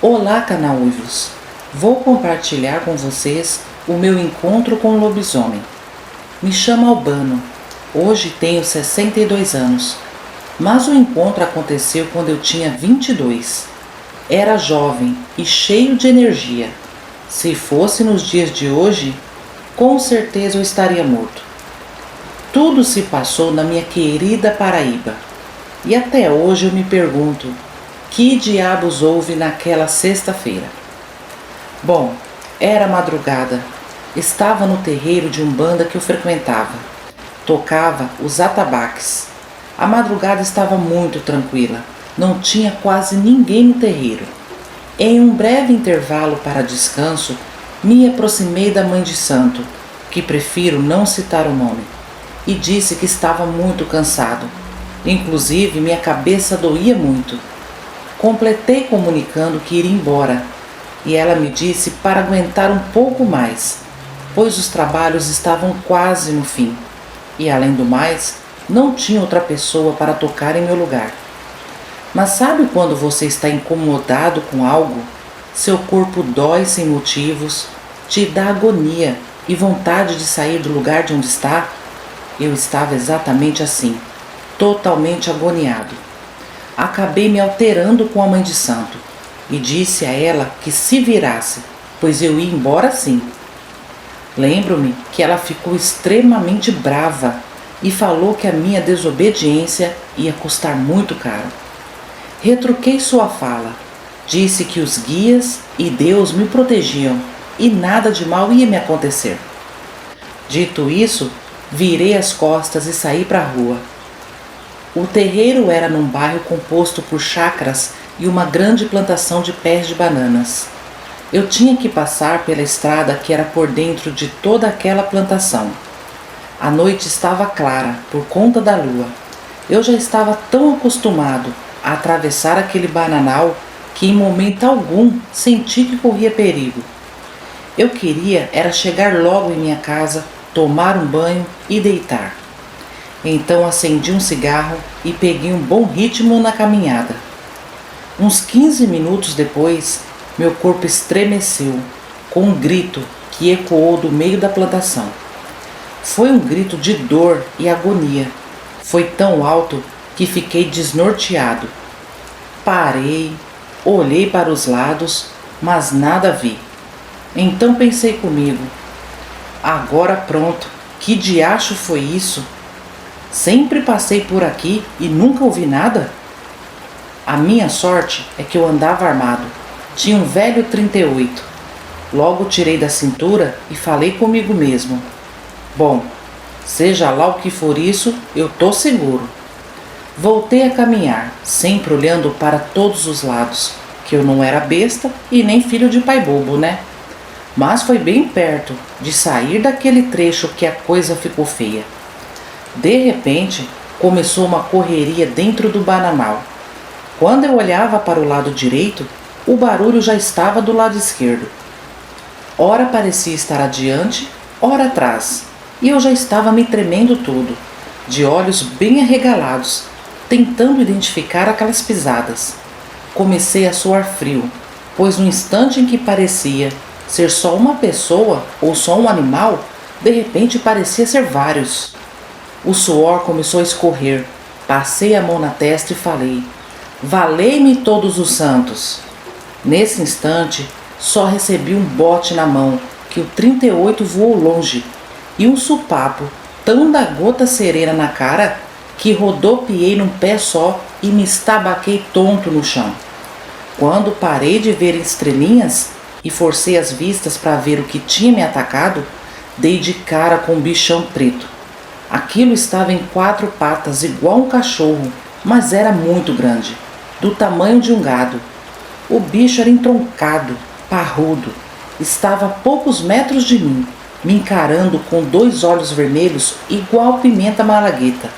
Olá, canaúvos! Vou compartilhar com vocês o meu encontro com o lobisomem. Me chamo Albano. Hoje tenho 62 anos, mas o encontro aconteceu quando eu tinha 22. Era jovem e cheio de energia. Se fosse nos dias de hoje, com certeza eu estaria morto. Tudo se passou na minha querida Paraíba. E até hoje eu me pergunto, que diabos houve naquela sexta-feira? Bom, era madrugada. Estava no terreiro de umbanda que eu frequentava. Tocava os atabaques. A madrugada estava muito tranquila. Não tinha quase ninguém no terreiro. Em um breve intervalo para descanso, me aproximei da mãe de santo, que prefiro não citar o nome, e disse que estava muito cansado. Inclusive, minha cabeça doía muito. Completei comunicando que iria embora, e ela me disse para aguentar um pouco mais, pois os trabalhos estavam quase no fim, e além do mais, não tinha outra pessoa para tocar em meu lugar. Mas sabe quando você está incomodado com algo? Seu corpo dói sem motivos, te dá agonia e vontade de sair do lugar de onde está? Eu estava exatamente assim, totalmente agoniado. Acabei me alterando com a mãe de santo e disse a ela que se virasse, pois eu ia embora sim. Lembro-me que ela ficou extremamente brava e falou que a minha desobediência ia custar muito caro. Retruquei sua fala, disse que os guias e Deus me protegiam e nada de mal ia me acontecer. Dito isso, virei as costas e saí para a rua. O terreiro era num bairro composto por chácaras e uma grande plantação de pés de bananas. Eu tinha que passar pela estrada que era por dentro de toda aquela plantação. A noite estava clara por conta da lua. Eu já estava tão acostumado a atravessar aquele bananal que em momento algum senti que corria perigo. Eu queria era chegar logo em minha casa, tomar um banho e deitar. Então acendi um cigarro e peguei um bom ritmo na caminhada. Uns 15 minutos depois, meu corpo estremeceu com um grito que ecoou do meio da plantação. Foi um grito de dor e agonia. Foi tão alto que fiquei desnorteado. Parei, olhei para os lados, mas nada vi. Então pensei comigo, agora pronto, que diacho foi isso? Sempre passei por aqui e nunca ouvi nada? A minha sorte é que eu andava armado. Tinha um velho 38. Logo tirei da cintura e falei comigo mesmo. Bom, seja lá o que for isso, eu tô seguro. Voltei a caminhar, sempre olhando para todos os lados, que eu não era besta e nem filho de pai bobo, né? Mas foi bem perto de sair daquele trecho que a coisa ficou feia. De repente, começou uma correria dentro do bananal. Quando eu olhava para o lado direito, o barulho já estava do lado esquerdo. Ora parecia estar adiante, ora atrás, e eu já estava me tremendo todo, de olhos bem arregalados, tentando identificar aquelas pisadas. Comecei a suar frio, pois no instante em que parecia ser só uma pessoa ou só um animal, de repente parecia ser vários. O suor começou a escorrer, passei a mão na testa e falei, valei-me todos os santos. Nesse instante, só recebi um bote na mão, que o 38 voou longe, e um supapo tão da gota serena na cara, que rodopiei num pé só e me estabaquei tonto no chão. Quando parei de ver estrelinhas e forcei as vistas para ver o que tinha me atacado, dei de cara com um bichão preto. Aquilo estava em 4 patas igual um cachorro, mas era muito grande, do tamanho de um gado. O bicho era entroncado, parrudo, estava a poucos metros de mim, me encarando com 2 olhos vermelhos igual pimenta malagueta.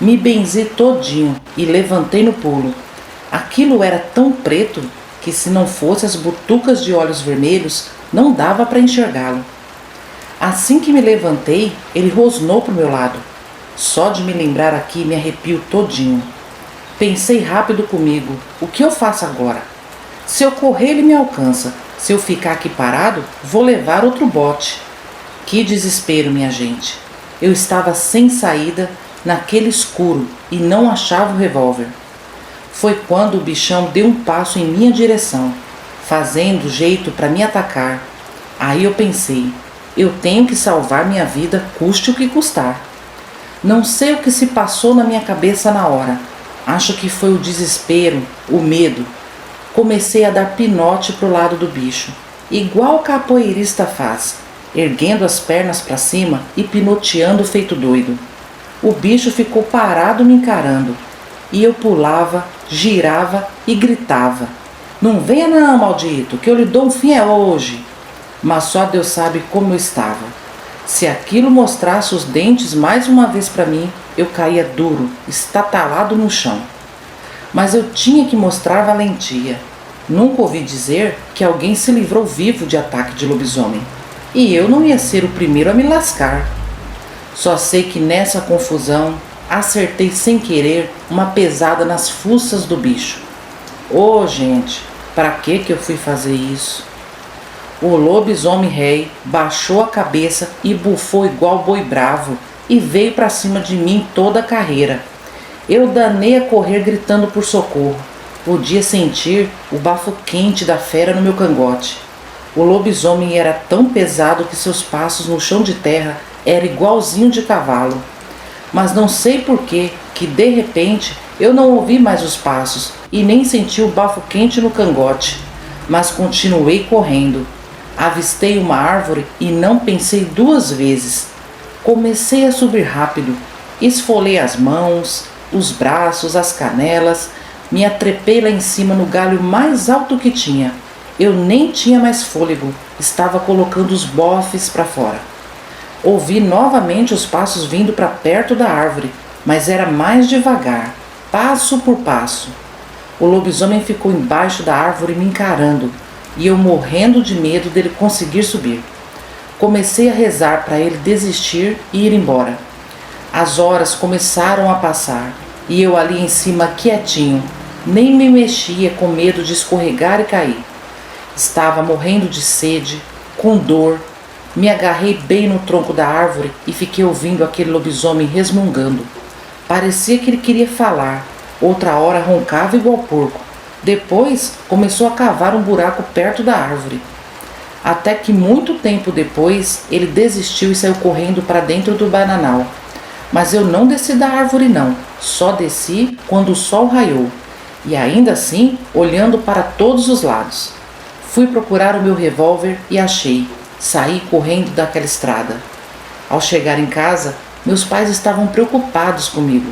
Me benzi todinho e levantei no pulo. Aquilo era tão preto que se não fosse as butucas de olhos vermelhos, não dava para enxergá-lo. Assim que me levantei, ele rosnou para o meu lado. Só de me lembrar aqui me arrepio todinho. Pensei rápido comigo, o que eu faço agora? Se eu correr, ele me alcança. Se eu ficar aqui parado, vou levar outro bote. Que desespero, minha gente. Eu estava sem saída, naquele escuro, e não achava o revólver. Foi quando o bichão deu um passo em minha direção, fazendo jeito para me atacar. Aí eu pensei, eu tenho que salvar minha vida, custe o que custar. Não sei o que se passou na minha cabeça na hora. Acho que foi o desespero, o medo. Comecei a dar pinote pro lado do bicho, igual o capoeirista faz, erguendo as pernas para cima e pinoteando feito doido. O bicho ficou parado me encarando, e eu pulava, girava e gritava. Não venha não, maldito, que eu lhe dou um fim é hoje. Mas só Deus sabe como eu estava. Se aquilo mostrasse os dentes mais uma vez para mim, eu caía duro, estatalado no chão. Mas eu tinha que mostrar valentia. Nunca ouvi dizer que alguém se livrou vivo de ataque de lobisomem. E eu não ia ser o primeiro a me lascar. Só sei que nessa confusão, acertei sem querer uma pesada nas fuças do bicho. Ô, gente, para que eu fui fazer isso? O lobisomem rei baixou a cabeça e bufou igual boi bravo e veio para cima de mim toda a carreira. Eu danei a correr gritando por socorro. Podia sentir o bafo quente da fera no meu cangote. O lobisomem era tão pesado que seus passos no chão de terra eram igualzinho de cavalo. Mas não sei por que de repente eu não ouvi mais os passos e nem senti o bafo quente no cangote. Mas continuei correndo. Avistei uma árvore e não pensei duas vezes. Comecei a subir rápido. Esfolei as mãos, os braços, as canelas. Me atrepei lá em cima no galho mais alto que tinha. Eu nem tinha mais fôlego. Estava colocando os bofes para fora. Ouvi novamente os passos vindo para perto da árvore, mas era mais devagar, passo por passo. O lobisomem ficou embaixo da árvore me encarando, e eu morrendo de medo dele conseguir subir. Comecei a rezar para ele desistir e ir embora. As horas começaram a passar, e eu ali em cima quietinho, nem me mexia com medo de escorregar e cair. Estava morrendo de sede, com dor. Me agarrei bem no tronco da árvore e fiquei ouvindo aquele lobisomem resmungando. Parecia que ele queria falar, outra hora roncava igual porco. Depois começou a cavar um buraco perto da árvore. Até que muito tempo depois ele desistiu e saiu correndo para dentro do bananal. Mas eu não desci da árvore não, só desci quando o sol raiou. E ainda assim, olhando para todos os lados. Fui procurar o meu revólver e achei. Saí correndo daquela estrada. Ao chegar em casa, meus pais estavam preocupados comigo.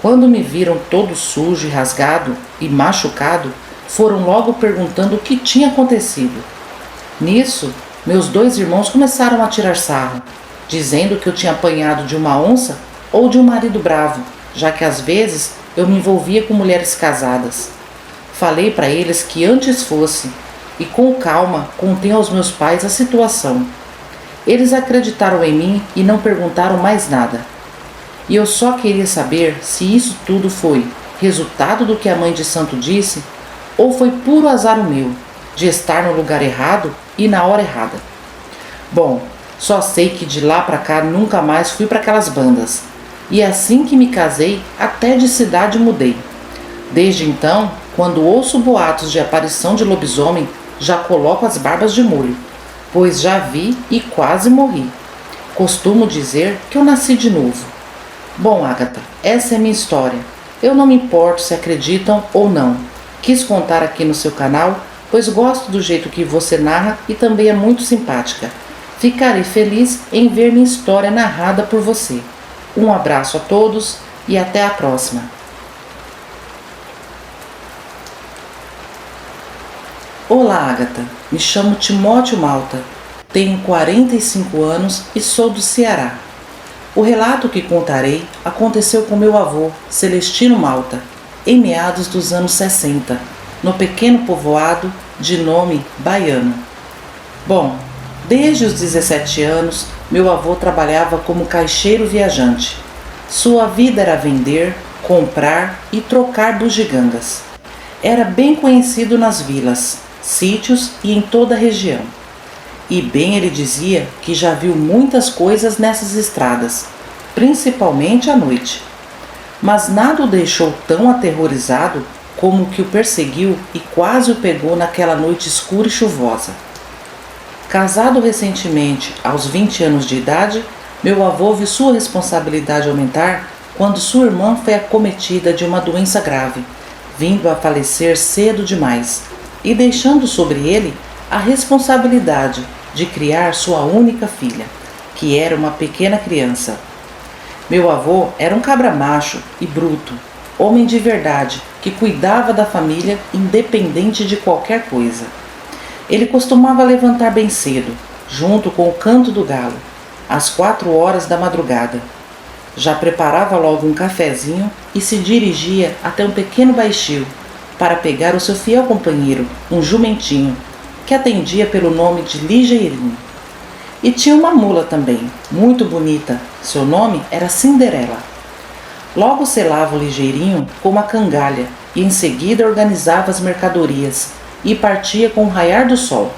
Quando me viram todo sujo e rasgado e machucado, foram logo perguntando o que tinha acontecido. Nisso, meus dois irmãos começaram a tirar sarro, dizendo que eu tinha apanhado de uma onça ou de um marido bravo, já que às vezes eu me envolvia com mulheres casadas. Falei para eles que antes fosse, e com calma contei aos meus pais a situação. Eles acreditaram em mim e não perguntaram mais nada. E eu só queria saber se isso tudo foi resultado do que a mãe de santo disse ou foi puro azar o meu, de estar no lugar errado e na hora errada. Bom, só sei que de lá pra cá nunca mais fui para aquelas bandas. E assim que me casei, até de cidade mudei. Desde então, quando ouço boatos de aparição de lobisomem, já coloco as barbas de molho, pois já vi e quase morri. Costumo dizer que eu nasci de novo. Bom, Agatha, essa é a minha história. Eu não me importo se acreditam ou não. Quis contar aqui no seu canal, pois gosto do jeito que você narra e também é muito simpática. Ficarei feliz em ver minha história narrada por você. Um abraço a todos e até a próxima. Olá, Agatha. Me chamo Timóteo Malta. Tenho 45 anos e sou do Ceará. O relato que contarei aconteceu com meu avô, Celestino Malta, em meados dos anos 60, no pequeno povoado de nome Baiano. Bom, desde os 17 anos, meu avô trabalhava como caixeiro viajante. Sua vida era vender, comprar e trocar bugigangas. Era bem conhecido nas vilas, sítios e em toda a região. E bem ele dizia que já viu muitas coisas nessas estradas, principalmente à noite. Mas nada o deixou tão aterrorizado como o que o perseguiu e quase o pegou naquela noite escura e chuvosa. Casado recentemente, aos 20 anos de idade, meu avô viu sua responsabilidade aumentar quando sua irmã foi acometida de uma doença grave, vindo a falecer cedo demais e deixando sobre ele a responsabilidade de criar sua única filha, que era uma pequena criança. Meu avô era um cabra macho e bruto, homem de verdade, que cuidava da família independente de qualquer coisa. Ele costumava levantar bem cedo, junto com o canto do galo, às 4 horas da madrugada. Já preparava logo um cafezinho e se dirigia até um pequeno baixio para pegar o seu fiel companheiro, um jumentinho, que atendia pelo nome de Ligeirinho. E tinha uma mula também, muito bonita, seu nome era Cinderela. Logo selava o Ligeirinho com uma cangalha e em seguida organizava as mercadorias e partia com o raiar do sol.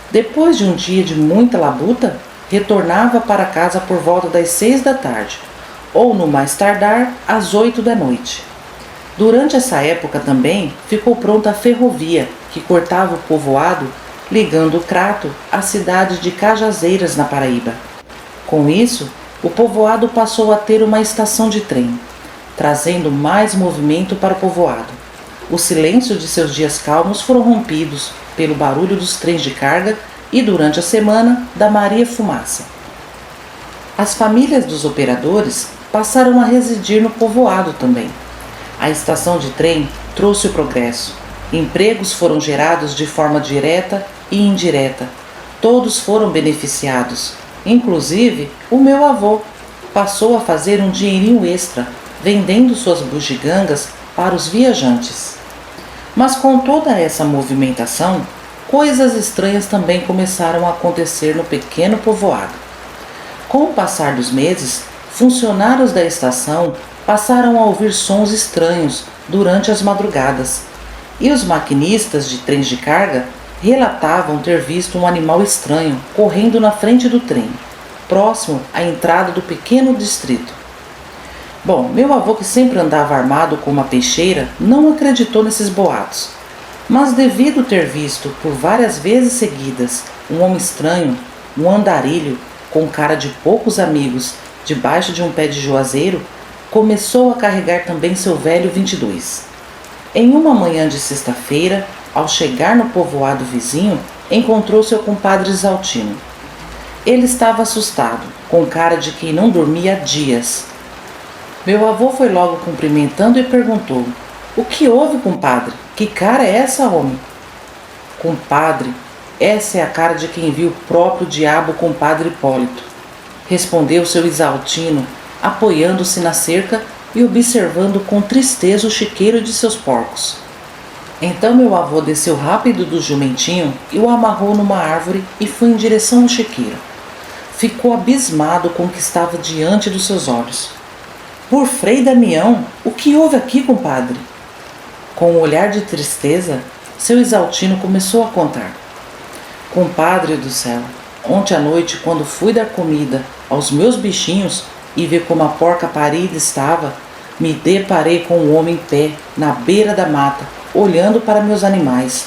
Depois de um dia de muita labuta, retornava para casa por volta das 6 da tarde, ou no mais tardar, às 8 da noite. Durante essa época também ficou pronta a ferrovia que cortava o povoado, ligando o Crato à cidade de Cajazeiras, na Paraíba. Com isso, o povoado passou a ter uma estação de trem, trazendo mais movimento para o povoado. O silêncio de seus dias calmos foram rompidos pelo barulho dos trens de carga e, durante a semana, da Maria Fumaça. As famílias dos operadores passaram a residir no povoado também. A estação de trem trouxe o progresso. Empregos foram gerados de forma direta e indireta. Todos foram beneficiados. Inclusive, o meu avô passou a fazer um dinheirinho extra, vendendo suas bugigangas para os viajantes. Mas com toda essa movimentação, coisas estranhas também começaram a acontecer no pequeno povoado. Com o passar dos meses, funcionários da estação passaram a ouvir sons estranhos durante as madrugadas, e os maquinistas de trens de carga relatavam ter visto um animal estranho correndo na frente do trem, próximo à entrada do pequeno distrito. Bom, meu avô, que sempre andava armado com uma peixeira, não acreditou nesses boatos, mas devido ter visto por várias vezes seguidas um homem estranho, um andarilho com cara de poucos amigos debaixo de um pé de juazeiro, começou a carregar também seu velho 22. Em uma manhã de sexta-feira, ao chegar no povoado vizinho, encontrou seu compadre Exaltino. Ele estava assustado, com cara de quem não dormia há dias. Meu avô foi logo cumprimentando e perguntou: "O que houve, compadre? Que cara é essa, homem?" "Compadre, essa é a cara de quem viu o próprio diabo, compadre Hipólito", respondeu seu Exaltino, apoiando-se na cerca e observando com tristeza o chiqueiro de seus porcos. Então meu avô desceu rápido do jumentinho e o amarrou numa árvore e foi em direção ao chiqueiro. Ficou abismado com o que estava diante dos seus olhos. "Por Frei Damião, o que houve aqui, compadre?" Com um olhar de tristeza, seu Exaltino começou a contar. "Compadre do céu, ontem à noite, quando fui dar comida aos meus bichinhos e ver como a porca parida estava, me deparei com um homem em pé, na beira da mata, olhando para meus animais.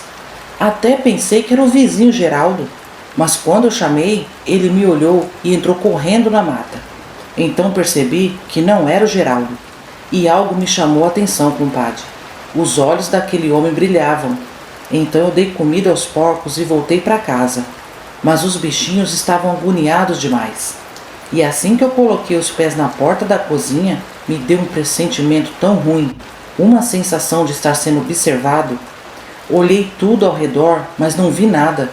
Até pensei que era o vizinho Geraldo, mas quando eu chamei, ele me olhou e entrou correndo na mata. Então percebi que não era o Geraldo, e algo me chamou a atenção, compadre. Os olhos daquele homem brilhavam. Então eu dei comida aos porcos e voltei para casa, mas os bichinhos estavam agoniados demais. E assim que eu coloquei os pés na porta da cozinha, me deu um pressentimento tão ruim, uma sensação de estar sendo observado. Olhei tudo ao redor, mas não vi nada.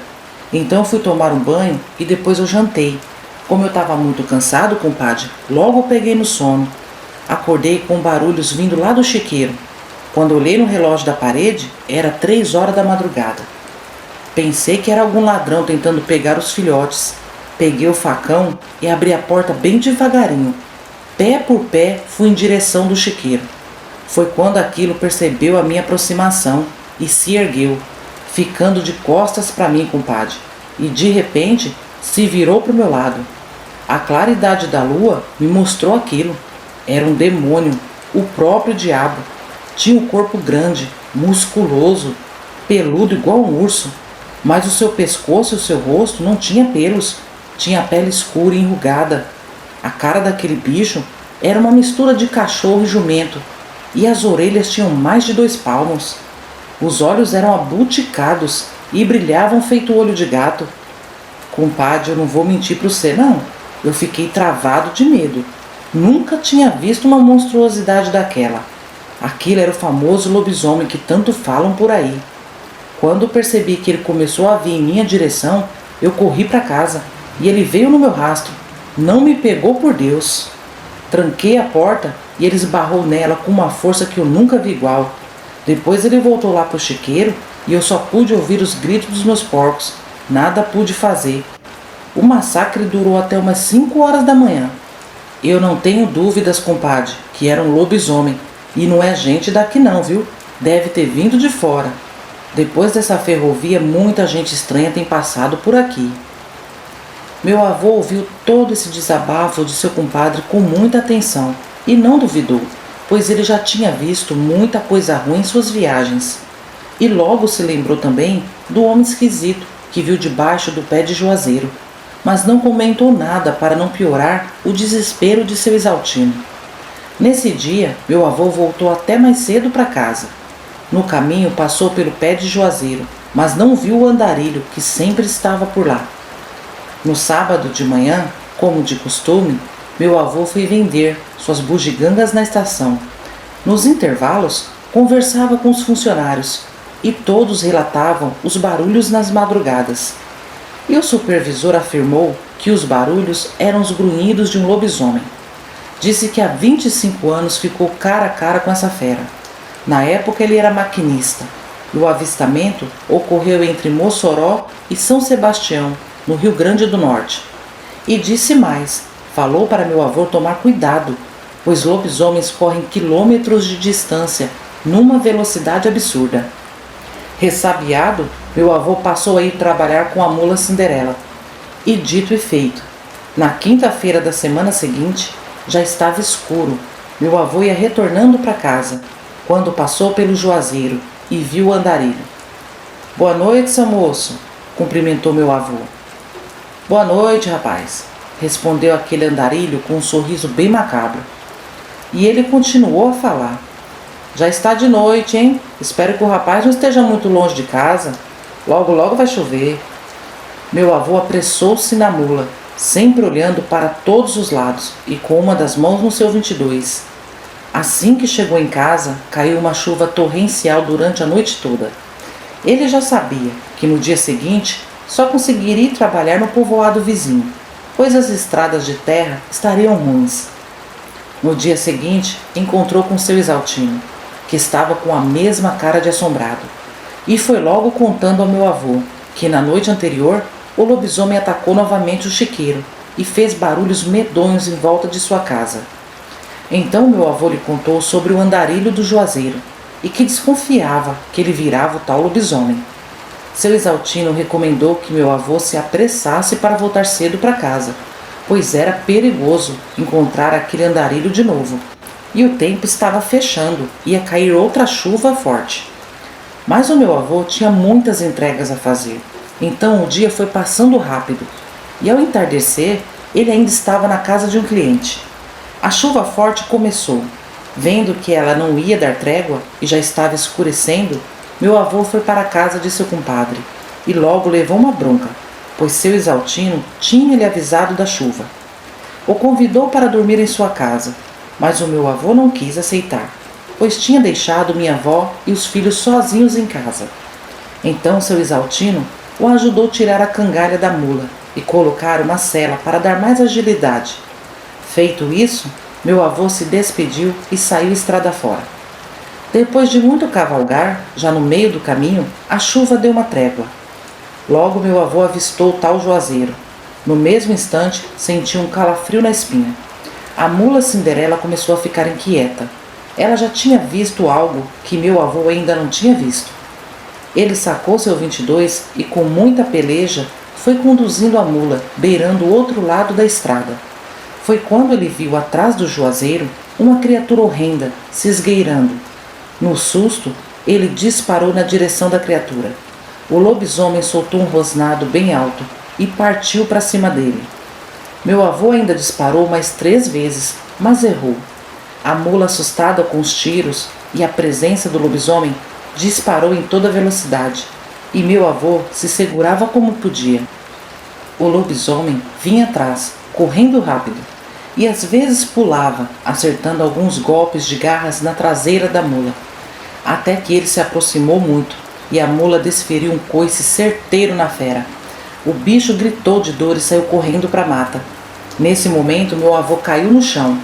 Então fui tomar um banho e depois eu jantei. Como eu estava muito cansado, compadre, logo peguei no sono. Acordei com barulhos vindo lá do chiqueiro. Quando olhei no relógio da parede, era 3 horas da madrugada. Pensei que era algum ladrão tentando pegar os filhotes. Peguei o facão e abri a porta bem devagarinho. Pé por pé, fui em direção do chiqueiro. Foi quando aquilo percebeu a minha aproximação e se ergueu, ficando de costas para mim, compadre, e de repente se virou para o meu lado. A claridade da lua me mostrou aquilo. Era um demônio, o próprio diabo. Tinha um corpo grande, musculoso, peludo igual um urso, mas o seu pescoço e o seu rosto não tinha pelos, tinha a pele escura e enrugada. A cara daquele bicho era uma mistura de cachorro e jumento, e as orelhas tinham mais de 2 palmos. Os olhos eram abuticados e brilhavam feito olho de gato. Compadre, eu não vou mentir para você não, eu fiquei travado de medo. Nunca tinha visto uma monstruosidade daquela. Aquilo era o famoso lobisomem que tanto falam por aí. Quando percebi que ele começou a vir em minha direção, eu corri para casa e ele veio no meu rastro. Não me pegou por Deus. Tranquei a porta e ele esbarrou nela com uma força que eu nunca vi igual. Depois ele voltou lá pro chiqueiro e eu só pude ouvir os gritos dos meus porcos. Nada pude fazer. O massacre durou até umas 5 horas da manhã. Eu não tenho dúvidas, compadre, que era um lobisomem. E não é gente daqui não, viu? Deve ter vindo de fora. Depois dessa ferrovia, muita gente estranha tem passado por aqui. Meu avô ouviu todo esse desabafo de seu compadre com muita atenção e não duvidou, pois ele já tinha visto muita coisa ruim em suas viagens. E logo se lembrou também do homem esquisito que viu debaixo do pé de juazeiro, mas não comentou nada para não piorar o desespero de seu Exaltino. Nesse dia, meu avô voltou até mais cedo para casa. No caminho passou pelo pé de juazeiro, mas não viu o andarilho que sempre estava por lá. No sábado de manhã, como de costume, meu avô foi vender suas bugigangas na estação. Nos intervalos, conversava com os funcionários e todos relatavam os barulhos nas madrugadas. E o supervisor afirmou que os barulhos eram os grunhidos de um lobisomem. Disse que há 25 anos ficou cara a cara com essa fera. Na época ele era maquinista e o avistamento ocorreu entre Mossoró e São Sebastião, no Rio Grande do Norte. E disse mais, falou para meu avô tomar cuidado, pois lobisomens correm quilômetros de distância numa velocidade absurda. Ressabiado, meu avô passou a ir trabalhar com a mula Cinderela. E dito e feito, na quinta-feira da semana seguinte, já estava escuro. Meu avô ia retornando para casa, quando passou pelo juazeiro e viu o andarilho. "Boa noite, seu moço", cumprimentou meu avô. "Boa noite, rapaz", respondeu aquele andarilho com um sorriso bem macabro. E ele continuou a falar. "Já está de noite, hein? Espero que o rapaz não esteja muito longe de casa. Logo, logo vai chover." Meu avô apressou-se na mula, sempre olhando para todos os lados e com uma das mãos no seu 22. Assim que chegou em casa, caiu uma chuva torrencial durante a noite toda. Ele já sabia que no dia seguinte só conseguiria ir trabalhar no povoado vizinho, pois as estradas de terra estariam ruins. No dia seguinte, encontrou com seu Exaltino, que estava com a mesma cara de assombrado, e foi logo contando ao meu avô que na noite anterior o lobisomem atacou novamente o chiqueiro e fez barulhos medonhos em volta de sua casa. Então meu avô lhe contou sobre o andarilho do juazeiro e que desconfiava que ele virava o tal lobisomem. Seu Exaltino recomendou que meu avô se apressasse para voltar cedo para casa, pois era perigoso encontrar aquele andarilho de novo, e o tempo estava fechando, ia cair outra chuva forte. Mas o meu avô tinha muitas entregas a fazer, então o dia foi passando rápido, e ao entardecer ele ainda estava na casa de um cliente. A chuva forte começou. Vendo que ela não ia dar trégua e já estava escurecendo, meu avô foi para a casa de seu compadre e logo levou uma bronca, pois seu Exaltino tinha lhe avisado da chuva. O convidou para dormir em sua casa, mas o meu avô não quis aceitar, pois tinha deixado minha avó e os filhos sozinhos em casa. Então seu Exaltino o ajudou a tirar a cangalha da mula e colocar uma sela para dar mais agilidade. Feito isso, meu avô se despediu e saiu estrada fora. Depois de muito cavalgar, já no meio do caminho, a chuva deu uma trégua. Logo meu avô avistou o tal juazeiro. No mesmo instante, sentiu um calafrio na espinha. A mula Cinderela começou a ficar inquieta. Ela já tinha visto algo que meu avô ainda não tinha visto. Ele sacou seu 22 e com muita peleja foi conduzindo a mula, beirando o outro lado da estrada. Foi quando ele viu atrás do juazeiro uma criatura horrenda se esgueirando. No susto, ele disparou na direção da criatura. O lobisomem soltou um rosnado bem alto e partiu para cima dele. Meu avô ainda disparou mais 3 vezes, mas errou. A mula, assustada com os tiros e a presença do lobisomem, disparou em toda velocidade, e meu avô se segurava como podia. O lobisomem vinha atrás, correndo rápido, e às vezes pulava, acertando alguns golpes de garras na traseira da mula, até que ele se aproximou muito, e a mula desferiu um coice certeiro na fera. O bicho gritou de dor e saiu correndo para a mata. Nesse momento, meu avô caiu no chão,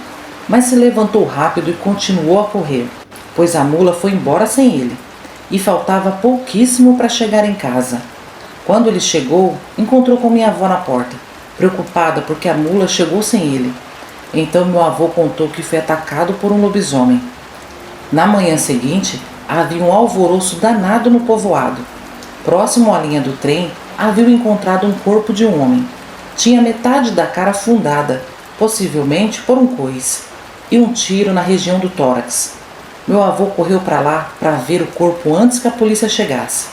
mas se levantou rápido e continuou a correr, pois a mula foi embora sem ele, e faltava pouquíssimo para chegar em casa. Quando ele chegou, encontrou com minha avó na porta, preocupada porque a mula chegou sem ele. Então meu avô contou que foi atacado por um lobisomem. Na manhã seguinte, havia um alvoroço danado no povoado. Próximo à linha do trem, haviam encontrado um corpo de um homem. Tinha metade da cara afundada, possivelmente por um coice, e um tiro na região do tórax. Meu avô correu para lá para ver o corpo antes que a polícia chegasse,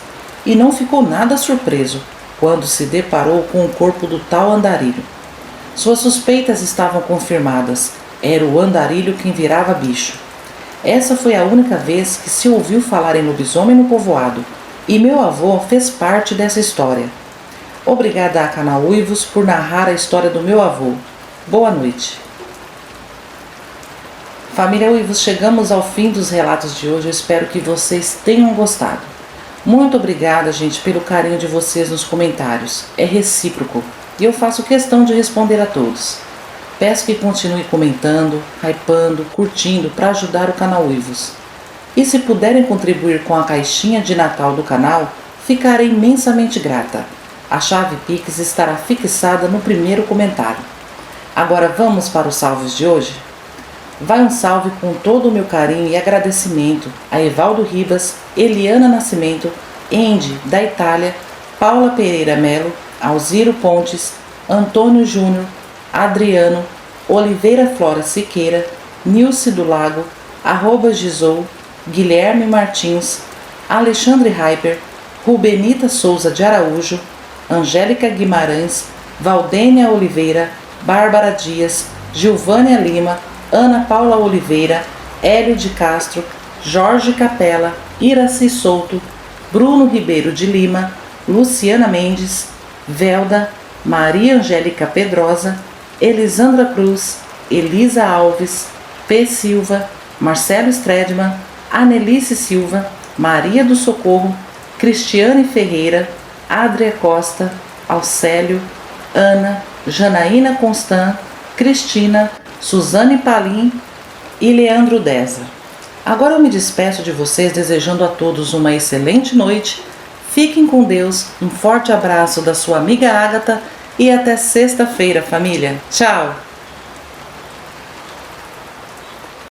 e não ficou nada surpreso quando se deparou com o corpo do tal andarilho. Suas suspeitas estavam confirmadas, era o andarilho quem virava bicho. Essa foi a única vez que se ouviu falar em lobisomem no povoado, e meu avô fez parte dessa história. Obrigada a Canal Uivos por narrar a história do meu avô. Boa noite. Família Uivos, chegamos ao fim dos relatos de hoje. Eu espero que vocês tenham gostado. Muito obrigada, gente, pelo carinho de vocês nos comentários. É recíproco e eu faço questão de responder a todos. Peço que continue comentando, hypando, curtindo para ajudar o canal Uivos. E se puderem contribuir com a caixinha de Natal do canal, ficarei imensamente grata. A chave Pix estará fixada no primeiro comentário. Agora vamos para os salves de hoje? Vai um salve com todo o meu carinho e agradecimento a Evaldo Ribas, Eliana Nascimento, Andy, da Itália, Paula Pereira Melo, Alziro Pontes, Antônio Júnior, Adriano, Oliveira Flora Siqueira, Nilce do Lago, @Gisou, Guilherme Martins, Alexandre Hyper, Rubenita Souza de Araújo, Angélica Guimarães, Valdênia Oliveira, Bárbara Dias, Gilvânia Lima, Ana Paula Oliveira, Hélio de Castro, Jorge Capella, Iraci Souto, Bruno Ribeiro de Lima, Luciana Mendes, Velda, Maria Angélica Pedrosa, Elisandra Cruz, Elisa Alves, P. Silva, Marcelo Stredman, Anelice Silva, Maria do Socorro, Cristiane Ferreira, Adria Costa, Alcélio, Ana, Janaína Constant, Cristina, Suzane Palim e Leandro Deza. Agora eu me despeço de vocês desejando a todos uma excelente noite. Fiquem com Deus, um forte abraço da sua amiga Ágata e até sexta-feira, família. Tchau!